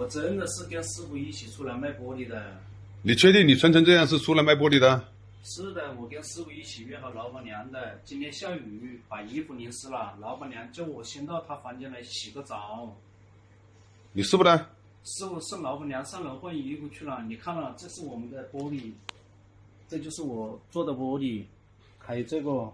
我真的是跟师傅一起出来卖玻璃的。你确定你穿成这样是出来卖玻璃的？是的，我跟师傅一起约好老板娘的。今天下雨，把衣服淋湿了，老板娘叫我先到她房间来洗个澡。你师傅呢？师傅是老板娘上楼换衣服去了。你看了，这是我们的玻璃，这就是我做的玻璃，还有这个